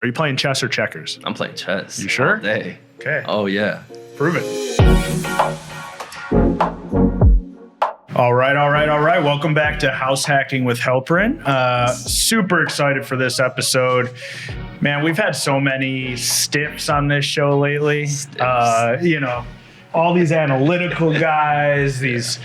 Are you playing chess or checkers? I'm playing chess. You sure? All day. Okay. Oh, yeah. Prove it. All right. Welcome back to House Hacking with Helprin. Super excited for this episode. Man, we've had so many stiffs on this show lately. All these analytical guys, these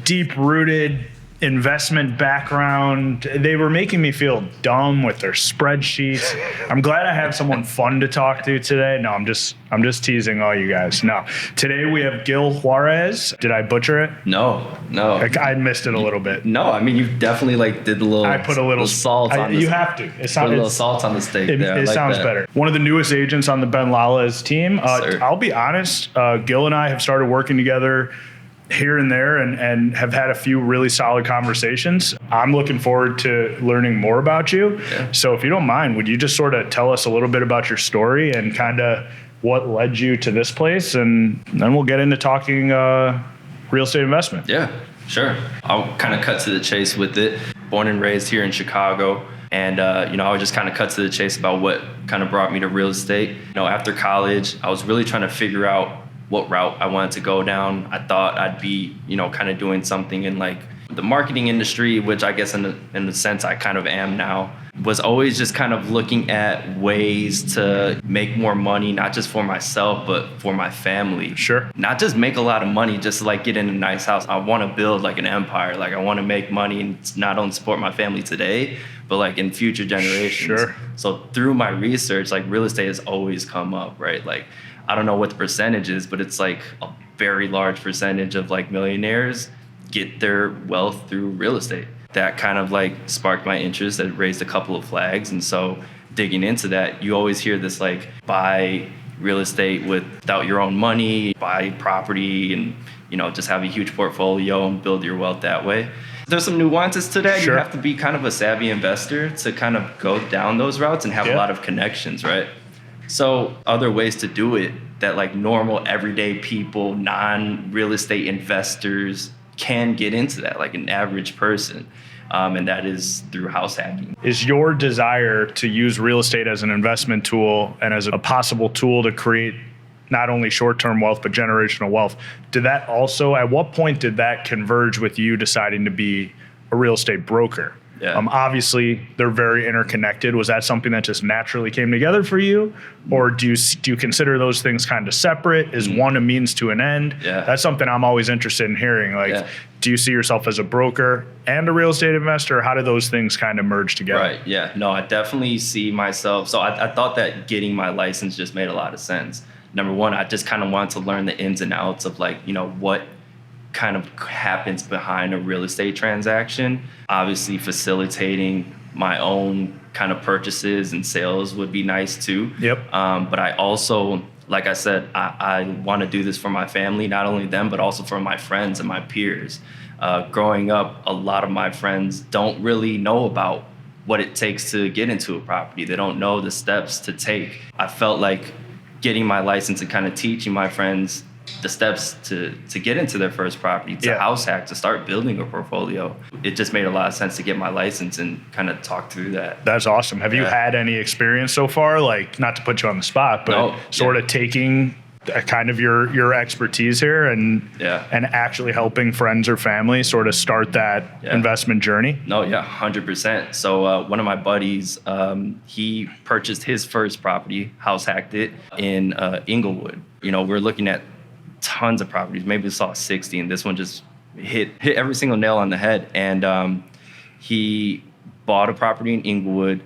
deep-rooted investment background. They were making me feel dumb with their spreadsheets. I'm glad I have someone fun to talk to today. No, I'm just teasing all you guys. No. Today we have Gil Juarez. Did I butcher it? No. I missed it a little bit. No, I mean, you definitely did the little. I put a little salt on the. You have to. Put a little salt on the steak. It sounds better. One of the newest agents on the Ben Lalez team. I'll be honest. Gil and I have started working together here and there and have had a few really solid conversations. I'm looking forward to learning more about you. Yeah. So if you don't mind, would you just sort of tell us a little bit about your story and kind of what led you to this place? And then we'll get into talking real estate investment. Yeah, sure. I'll kind of cut to the chase with it. Born and raised here in Chicago. And, I would just kind of cut to the chase about what kind of brought me to real estate. After college, I was really trying to figure out what route I wanted to go down. I thought I'd be, kind of doing something in like the marketing industry, which I guess in the sense I kind of am now. Was always just kind of looking at ways to make more money, not just for myself, but for my family. Sure. Not just make a lot of money, just to like get in a nice house. I want to build like an empire. Like I want to make money and not only support my family today, but like in future generations. Sure. So through my research, like real estate has always come up, right? Like I don't know what the percentage is, but it's like a very large percentage of like millionaires get their wealth through real estate. That kind of like sparked my interest. That raised a couple of flags. And so digging into that, you always hear this like buy real estate without your own money, buy property and, just have a huge portfolio and build your wealth that way. There's some nuances to that. Sure. You have to be kind of a savvy investor to kind of go down those routes and have a lot of connections, right? So other ways to do it that like normal everyday people, non-real estate investors can get into that, like an average person. And that is through house hacking. Is your desire to use real estate as an investment tool and as a possible tool to create not only short-term wealth, but generational wealth, at what point did that converge with you deciding to be a real estate broker? Yeah. Obviously, they're very interconnected. Was that something that just naturally came together for you? Or do you consider those things kind of separate? Is one a means to an end? Yeah. That's something I'm always interested in hearing. Do you see yourself as a broker and a real estate investor? Or how do those things kind of merge together? Right, yeah. No, I definitely see myself. So I thought that getting my license just made a lot of sense. Number one, I just kind of wanted to learn the ins and outs of what kind of happens behind a real estate transaction. Obviously facilitating my own kind of purchases and sales would be nice too. Yep. But I also, like I said, I want to do this for my family, not only them, but also for my friends and my peers. Growing up, a lot of my friends don't really know about what it takes to get into a property. They don't know the steps to take. I felt like getting my license and kind of teaching my friends the steps to get into their first property, to house hack, to start building a portfolio. It just made a lot of sense to get my license and kind of talk through that. That's awesome. Have you had any experience so far? Like, not to put you on the spot, but of taking kind of your expertise here and actually helping friends or family sort of start that investment journey? No, 100%. So one of my buddies, he purchased his first property, house hacked it in Inglewood. We're looking at tons of properties. Maybe we saw 60, and this one just hit every single nail on the head. And he bought a property in Inglewood,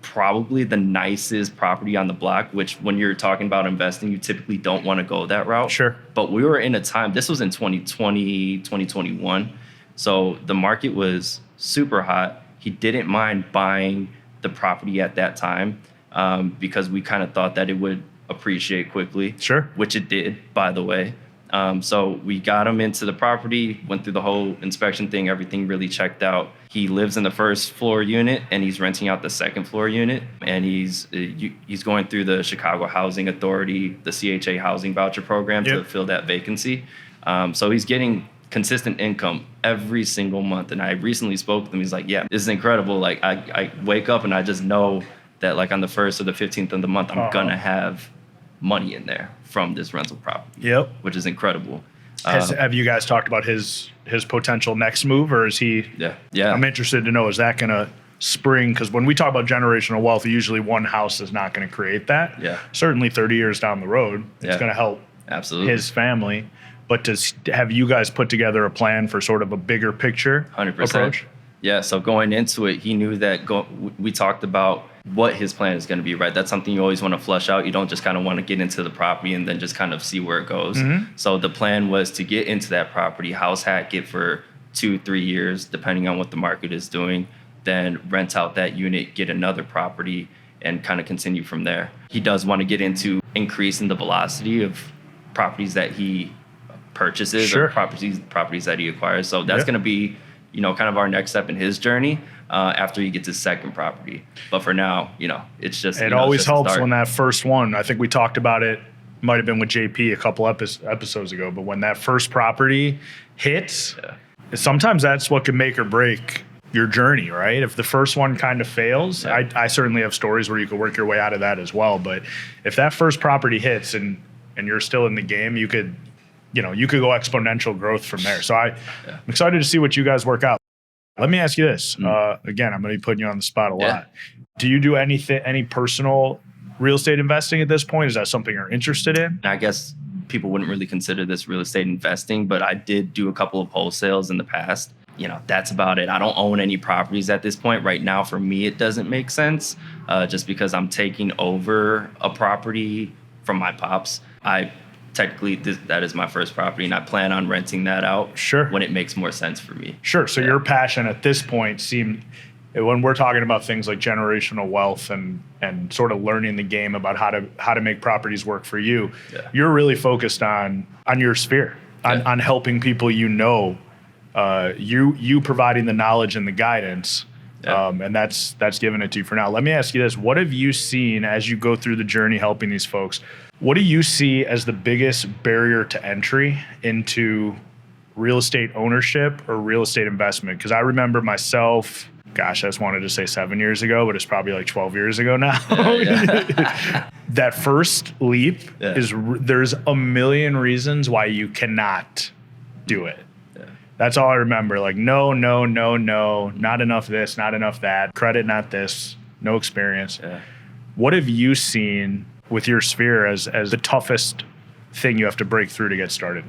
probably the nicest property on the block, which when you're talking about investing, you typically don't want to go that route. Sure. But we were in a time, this was in 2020, 2021. So the market was super hot. He didn't mind buying the property at that time because we kind of thought that it would appreciate quickly. Sure. Which it did, by the way. So we got him into the property, went through the whole inspection thing, everything really checked out. He lives in the first floor unit and he's renting out the second floor unit. And he's going through the Chicago Housing Authority, the CHA housing voucher program to fill that vacancy. So he's getting consistent income every single month. And I recently spoke with him. He's like, yeah, this is incredible. Like I wake up and I just know that like on the 1st or the 15th of the month, I'm gonna have money in there from this rental property. Yep. Which is incredible. Have you guys talked about his potential next move, or is he? Yeah. I'm interested to know, is that going to spring? Because when we talk about generational wealth, usually one house is not going to create that. Yeah. Certainly 30 years down the road, it's going to help absolutely his family. But have you guys put together a plan for sort of a bigger picture 100%. approach? Yeah. So going into it, he knew that we talked about what his plan is going to be, right? That's something you always want to flush out. You don't just kind of want to get into the property and then just kind of see where it goes. So the plan was to get into that property, house hack it for 2-3 years, depending on what the market is doing, then rent out that unit, get another property, and kind of continue from there. He does want to get into increasing the velocity of properties that he purchases or properties that he acquires. So that's going to be, kind of our next step in his journey after he gets his second property. But for now, it's just it always helps when that first one. I think we talked about it. Might have been with JP a couple episodes ago. But when that first property hits, sometimes that's what can make or break your journey, right? If the first one kind of fails, I certainly have stories where you could work your way out of that as well. But if that first property hits and you're still in the game, you could go exponential growth from there. So I'm excited to see what you guys work out. Let me ask you this. Again, I'm going to be putting you on the spot a lot. Do you do any personal real estate investing at this point? Is that something you're interested in? I guess people wouldn't really consider this real estate investing, but I did do a couple of wholesales in the past. That's about it. I don't own any properties at this point. Right now, for me, it doesn't make sense just because I'm taking over a property from my pops. Technically, that is my first property, and I plan on renting that out when it makes more sense for me. Sure. So your passion at this point when we're talking about things like generational wealth and sort of learning the game about how to make properties work for you, you're really focused on your sphere, on helping people you providing the knowledge and the guidance. And that's given it to you for now. Let me ask you this. What have you seen as you go through the journey helping these folks? What do you see as the biggest barrier to entry into real estate ownership or real estate investment? Because I remember myself, I just wanted to say 7 years ago, but it's probably like 12 years ago now. That first leap there's a million reasons why you cannot do it. That's all I remember. Like, no, not enough this, not enough that, credit, not this, no experience. What have you seen with your sphere as the toughest thing you have to break through to get started?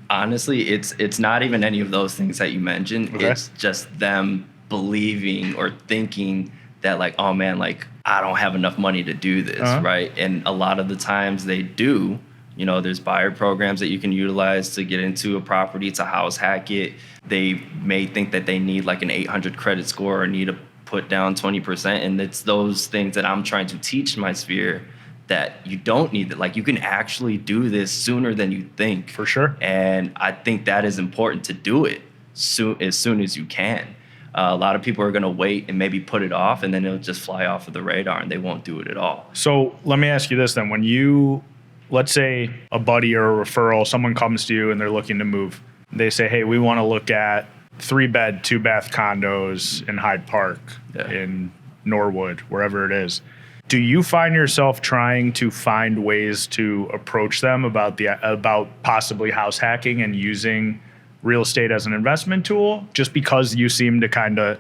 Honestly, it's not even any of those things that you mentioned. Okay. It's just them believing or thinking that like, oh man, like I don't have enough money to do this, right? And a lot of the times they do. There's buyer programs that you can utilize to get into a property, to house hack it. They may think that they need like an 800 credit score or need to put down 20%. And it's those things that I'm trying to teach my sphere that you don't need that. Like you can actually do this sooner than you think. For sure. And I think that is important to do it as soon as you can. A lot of people are going to wait and maybe put it off, and then it'll just fly off of the radar and they won't do it at all. So let me ask you this then. When let's say a buddy or a referral, someone comes to you and they're looking to move. They say, hey, we want to look at 3-bed, 2-bath condos in Hyde Park, in Norwood, wherever it is. Do you find yourself trying to find ways to approach them about possibly house hacking and using real estate as an investment tool just because you seem to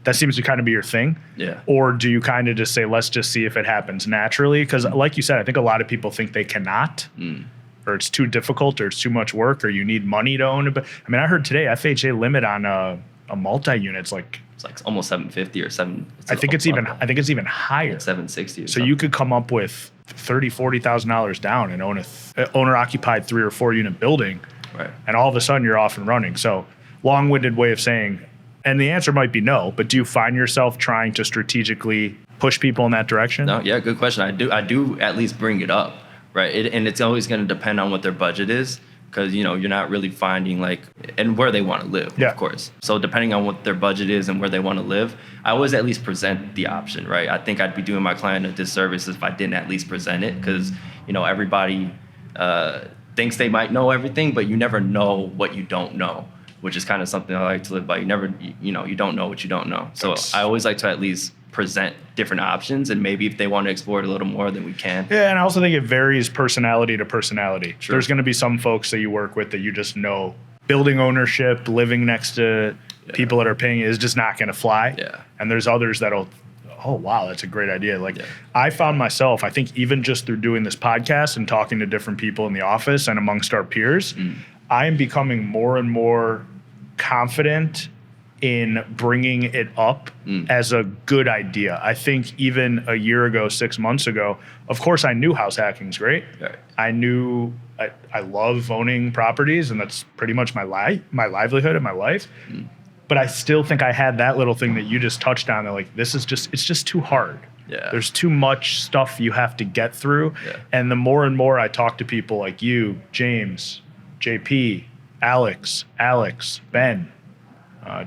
that seems to kind of be your thing? Yeah. Or do you kind of just say, let's just see if it happens naturally? Because like you said, I think a lot of people think they cannot, or it's too difficult, or it's too much work, or you need money to own it. But I mean, I heard today FHA limit on a multi-unit's like it's like almost 750 or 7. I think it's even higher. It's 760. So you could come up with $30,000-$40,000 down and own a owner-occupied 3 or 4 unit building, right? And all of a sudden you're off and running. So long-winded way of saying. And the answer might be no, but do you find yourself trying to strategically push people in that direction? No, yeah, good question. I do at least bring it up, right? And it's always going to depend on what their budget is, because you're not really finding and where they want to live, of course. So depending on what their budget is and where they want to live, I always at least present the option, right? I think I'd be doing my client a disservice if I didn't at least present it, because everybody thinks they might know everything, but you never know what you don't know, which is kind of something I like to live by. You never, you don't know what you don't know. So I always like to at least present different options, and maybe if they want to explore it a little more, then we can. Yeah, and I also think it varies personality to personality. Sure. There's going to be some folks that you work with that you just know building ownership, living next to people that are paying is just not going to fly. Yeah. And there's others that'll, oh, wow, that's a great idea. Like I found myself, I think even just through doing this podcast and talking to different people in the office and amongst our peers, I am becoming more and more confident in bringing it up as a good idea. I think even a year ago, 6 months ago, of course I knew house hacking's great. Right. I knew I love owning properties, and that's pretty much my livelihood and my life. But I still think I had that little thing that you just touched on that like, it's just too hard. Yeah. There's too much stuff you have to get through. Yeah. And the more and more I talk to people like you, James, JP, Alex, Ben,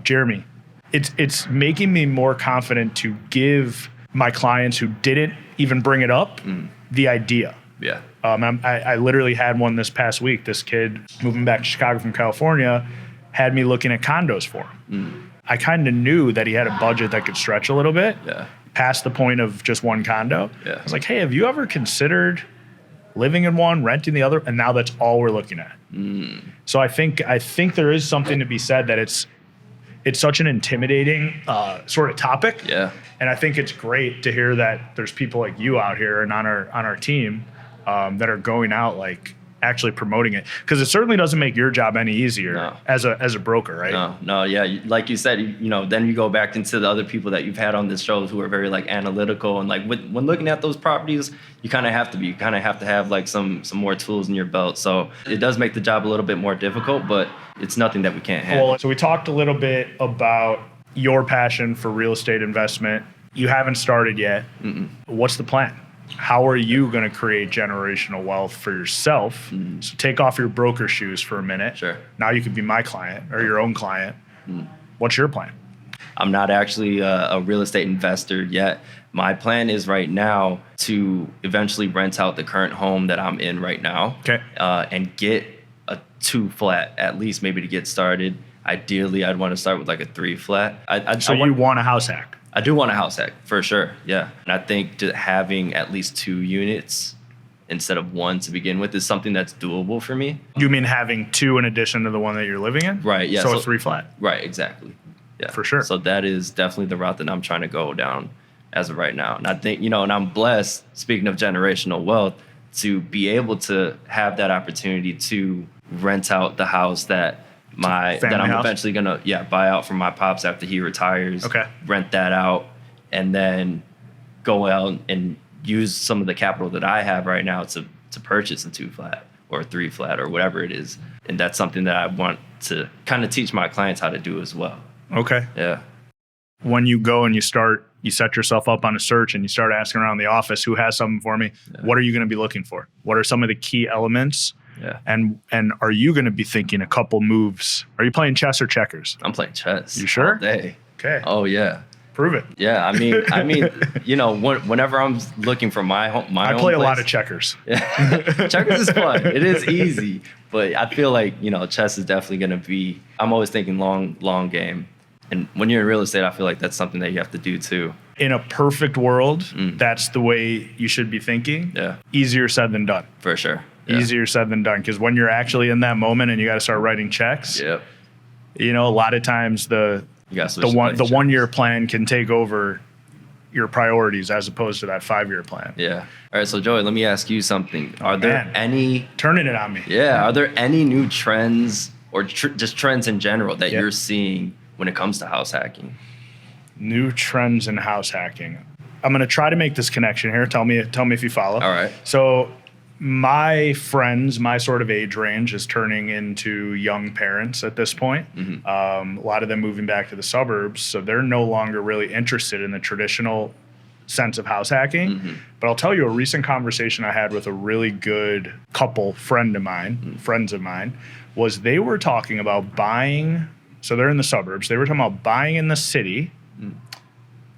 Jeremy, it's making me more confident to give my clients who didn't even bring it up the idea. Yeah. I literally had one this past week. This kid moving back to Chicago from California had me looking at condos for him. I kind of knew that he had a budget that could stretch a little bit past the point of just one condo. Yeah. I was like, hey, have you ever considered living in one, renting the other? And now that's all we're looking at. So I think there is something to be said that it's such an intimidating sort of topic. Yeah. And I think it's great to hear that there's people like you out here and on our team that are going out like actually promoting it, because it certainly doesn't make your job any easier as a broker, right? No, yeah. Like you said, then you go back into the other people that you've had on this show who are very like analytical, and like when looking at those properties, you kind of have to have like some more tools in your belt. So it does make the job a little bit more difficult, but it's nothing that we can't handle. Well, so we talked a little bit about your passion for real estate investment. You haven't started yet. What's the plan? How are you going to create generational wealth for yourself? So take off your broker shoes for a minute. Sure. Now you could be my client or your own client. What's your plan? I'm not actually a real estate investor yet. My plan is right now to eventually rent out the current home that I'm in right now. Okay. And get a 2-flat at least, maybe to get started. Ideally, I'd want to start with like a 3-flat. So you want a house hack? I do want a house hack for sure, yeah. And I think just having at least 2 units instead of 1 to begin with is something that's doable for me. You mean having 2 in addition to the one that you're living in? Right, yeah. So a 3-flat? Right, exactly. Yeah. For sure. So that is definitely the route that I'm trying to go down as of right now. And I think, and I'm blessed, speaking of generational wealth, to be able to have that opportunity to rent out the house that I'm eventually gonna buy out from my pops after he retires. Okay. Rent that out, and then go out and use some of the capital that I have right now to purchase a 2-flat or a 3-flat or whatever it is. And that's something that I want to kind of teach my clients how to do as well. Okay. Yeah. When you go and you set yourself up on a search and you start asking around the office, who has something for me? Yeah. What are you going to be looking for? What are some of the key elements? Yeah. And are you going to be thinking a couple moves? Are you playing chess or checkers? I'm playing chess. You sure? All day. Okay. Oh yeah. Prove it. Yeah. I mean, whenever I'm looking for my own I play a lot of checkers. Yeah. Checkers is fun. It is easy, but I feel like chess is definitely going to be. I'm always thinking long game, and when you're in real estate, I feel like that's something that you have to do too. In a perfect world, that's the way you should be thinking. Yeah. Easier said than done. For sure. Yeah. Easier said than done, because when you're actually in that moment and you got to start writing checks, a lot of times the 1-year plan can take over your priorities as opposed to that 5-year plan. Yeah. All right. So Joey, let me ask you something. Are there any turning it on me? Yeah. Are there any new trends or just trends in general that you're seeing when it comes to house hacking? New trends in house hacking. I'm going to try to make this connection here. Tell me if you follow. All right. So my friends, my sort of age range is turning into young parents at this point. A lot of them moving back to the suburbs. So they're no longer really interested in the traditional sense of house hacking. But I'll tell you a recent conversation I had with a really good friends of mine, was they were talking about buying. So they're in the suburbs. They were talking about buying in the city,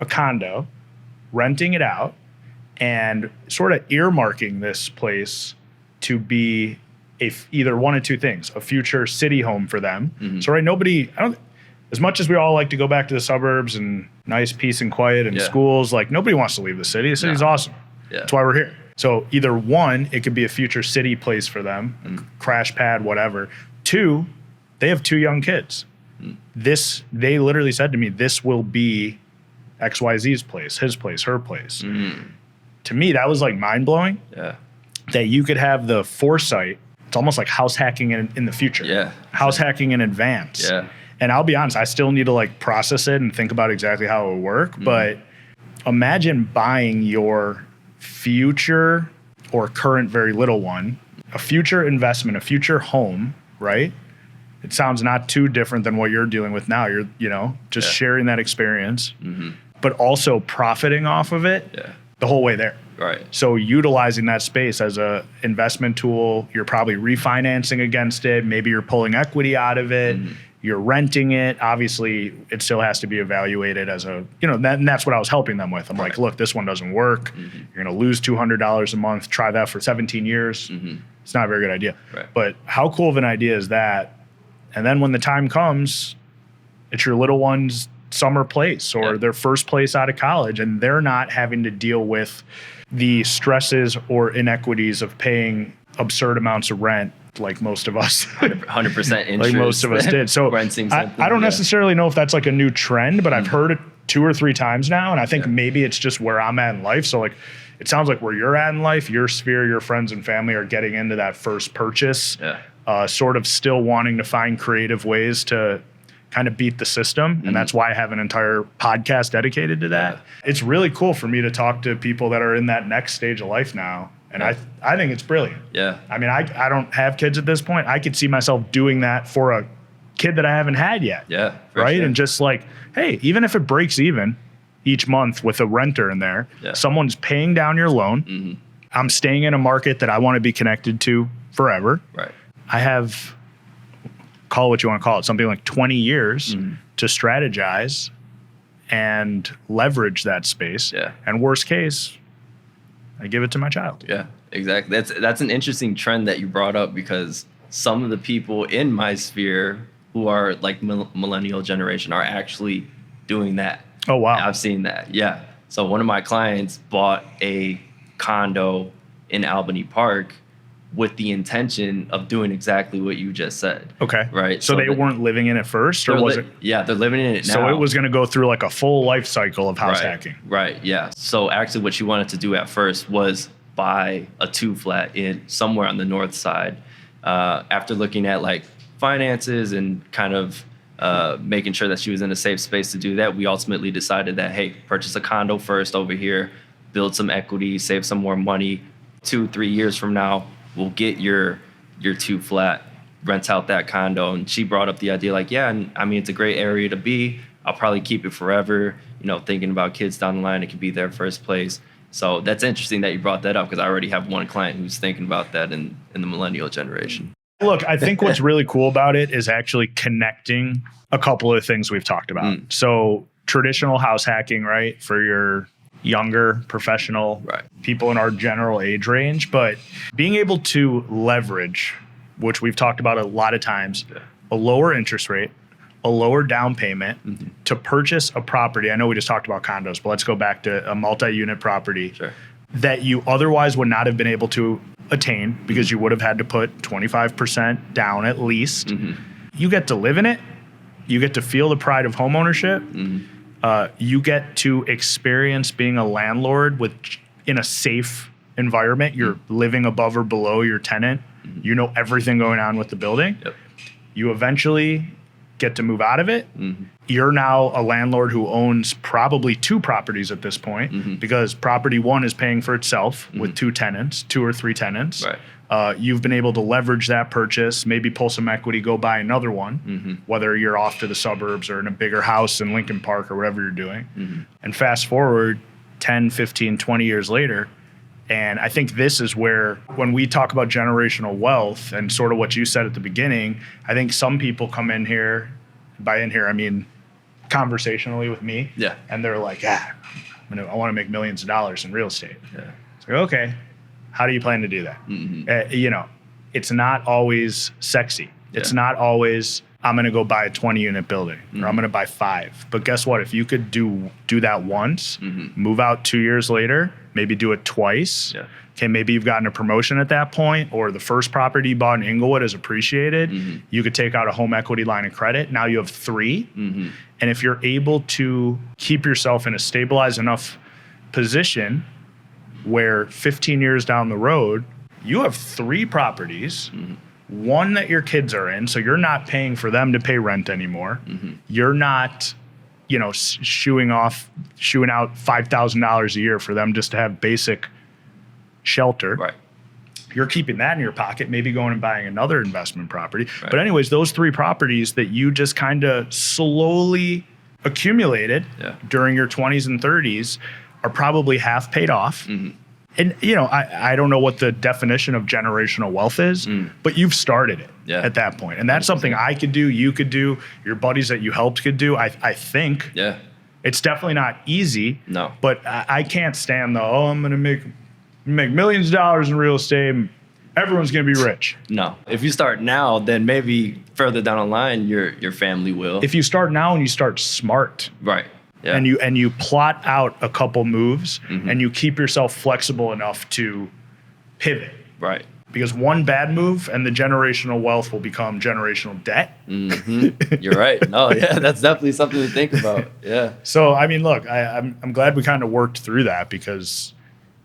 a condo, renting it out, and sort of earmarking this place to be either one of two things: a future city home for them. So right, as much as we all like to go back to the suburbs and nice peace and quiet and Yeah. schools. Like nobody wants to leave the city. The city's awesome. Yeah. That's why we're here. So either one, it could be a future city place for them, crash pad, whatever. Two, they have 2 young kids. They literally said to me, this will be XYZ's place, his place, her place. To me, that was like mind blowing. Yeah. That you could have the foresight. It's almost like house hacking in the future. Yeah. House hacking in advance. Yeah. And I'll be honest, I still need to like process it and think about exactly how it would work. But imagine buying your future or current very little one, a future investment, a future home, right? It sounds not too different than what you're dealing with now. You're, just sharing that experience, but also profiting off of it the whole way there. Right. So utilizing that space as a investment tool, you're probably refinancing against it. Maybe you're pulling equity out of it. You're renting it. Obviously, it still has to be evaluated as a, and that's what I was helping them with. I'm like, look, this one doesn't work. You're going to lose $200 a month. Try that for 17 years. It's not a very good idea. Right. But how cool of an idea is that? And then when the time comes, it's your little one's summer place or their first place out of college, and they're not having to deal with the stresses or inequities of paying absurd amounts of rent like most of us 100% interest. like most of us did. So I don't necessarily know if that's like a new trend, but I've heard it 2 or 3 times now. And I think maybe it's just where I'm at in life. So like, it sounds like where you're at in life, your sphere, your friends and family are getting into that first purchase, sort of still wanting to find creative ways to kind of beat the system. And that's why I have an entire podcast dedicated to that. It's really cool for me to talk to people that are in that next stage of life now. And I think it's brilliant. Yeah. I mean, I don't have kids at this point. I could see myself doing that for a kid that I haven't had yet. Yeah. Right. Sure. And just like, hey, even if it breaks even each month with a renter in there, someone's paying down your loan. I'm staying in a market that I want to be connected to forever. Right. I have, call it what you want to call it, something like 20 years to strategize and leverage that space. Yeah. And worst case, I give it to my child. Yeah, exactly. That's an interesting trend that you brought up, because some of the people in my sphere who are like millennial generation are actually doing that. Oh, wow. I've seen that. Yeah. So one of my clients bought a condo in Albany Park with the intention of doing exactly what you just said. Okay. Right. So they weren't living in it first, or was it? Yeah, they're living in it now. So it was going to go through like a full life cycle of house hacking. Right. Yeah. So actually what she wanted to do at first was buy a 2-flat in somewhere on the north side. After looking at like finances and kind of making sure that she was in a safe space to do that, we ultimately decided that, hey, purchase a condo first over here, build some equity, save some more money. 2-3 years from now, we'll get your 2-flat, rent out that condo. And she brought up the idea like, yeah, and I mean, it's a great area to be. I'll probably keep it forever. Thinking about kids down the line, it could be their first place. So that's interesting that you brought that up, because I already have one client who's thinking about that in the millennial generation. Look, I think what's really cool about it is actually connecting a couple of things we've talked about. So traditional house hacking, right, for your younger professional people in our general age range, but being able to leverage, which we've talked about a lot of times, a lower interest rate, a lower down payment to purchase a property. I know we just talked about condos, but let's go back to a multi-unit property that you otherwise would not have been able to attain, because you would have had to put 25% down at least. You get to live in it. You get to feel the pride of homeownership. You get to experience being a landlord in a safe environment. You're living above or below your tenant. You know everything going on with the building. You eventually get to move out of it. You're now a landlord who owns probably 2 properties at this point, because property 1 is paying for itself with 2 tenants, 2 or 3 tenants. You've been able to leverage that purchase, maybe pull some equity, go buy another one, whether you're off to the suburbs or in a bigger house in Lincoln Park or whatever you're doing. And fast forward 10, 15, 20 years later, and I think this is where, when we talk about generational wealth and sort of what you said at the beginning, I think some people come in here, by in here I mean conversationally with me, and they're like, I want to make millions of dollars in real estate. It's like, okay, how do you plan to do that? It's not always sexy. It's not always I'm going to go buy a 20 unit building or I'm going to buy 5. But guess what? If you could do that once, move out 2 years later, maybe do it twice. Yeah. Okay, maybe you've gotten a promotion at that point, or the first property you bought in Inglewood is appreciated. You could take out a home equity line of credit. Now you have 3. And if you're able to keep yourself in a stabilized enough position where 15 years down the road, you have 3 properties, one that your kids are in, so you're not paying for them to pay rent anymore. You're not, shooing out $5,000 a year for them just to have basic shelter. Right. You're keeping that in your pocket, maybe going and buying another investment property. Right. But anyways, those 3 properties that you just kind of slowly accumulated during your 20s and 30s are probably half paid off. And, I don't know what the definition of generational wealth is, but you've started it at that point. And that's 100%. Something I could do, you could do, your buddies that you helped could do. I think. Yeah. It's definitely not easy. No. But I can't stand I'm going to make millions of dollars in real estate. Everyone's going to be rich. No. If you start now, then maybe further down the line, your family will. If you start now and you start smart. Right. Yeah. And you plot out a couple moves and you keep yourself flexible enough to pivot. Right. Because one bad move and the generational wealth will become generational debt. You're right. No, yeah, that's definitely something to think about. Yeah. So, I mean, look, I'm glad we kind of worked through that, because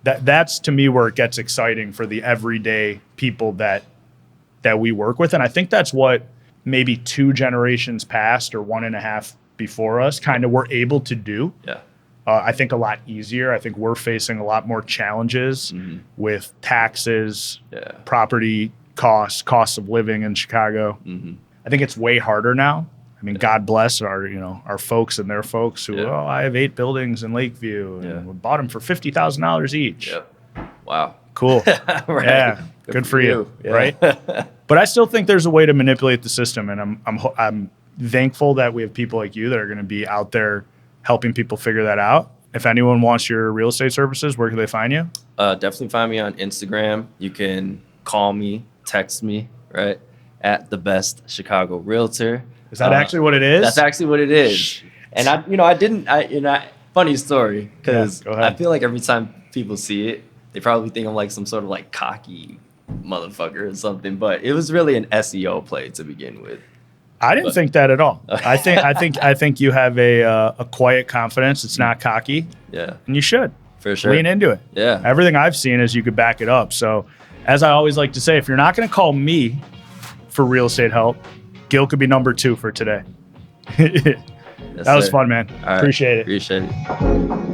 that's to me where it gets exciting for the everyday people that we work with. And I think that's what maybe 2 generations past or 1.5 before us kind of were able to do. Yeah. I think a lot easier. I think we're facing a lot more challenges with taxes, property costs of living in Chicago. I think it's way harder now. I mean, God bless our folks and their folks who, I have 8 buildings in Lakeview and we bought them for $50,000 each. Yeah. Wow. Cool. Right. Yeah. Good for you. Yeah. Right. But I still think there's a way to manipulate the system, and I'm thankful that we have people like you that are going to be out there helping people figure that out. If anyone wants your real estate services, where can they find you? Definitely find me on Instagram. You can call me, text me, right, at the best Chicago Realtor. Is that actually what it is? That's actually what it is. And funny story, because I feel like every time people see it, they probably think I'm like some sort of like cocky motherfucker or something. But it was really an SEO play to begin with. I didn't think that at all. I think you have a quiet confidence. It's not cocky. Yeah. And you should. For sure. Lean into it. Yeah. Everything I've seen is you could back it up. So, as I always like to say, if you're not going to call me for real estate help, Gil could be number 2 for today. Yes, that was sir. fun, man. All right. Appreciate it. Appreciate it.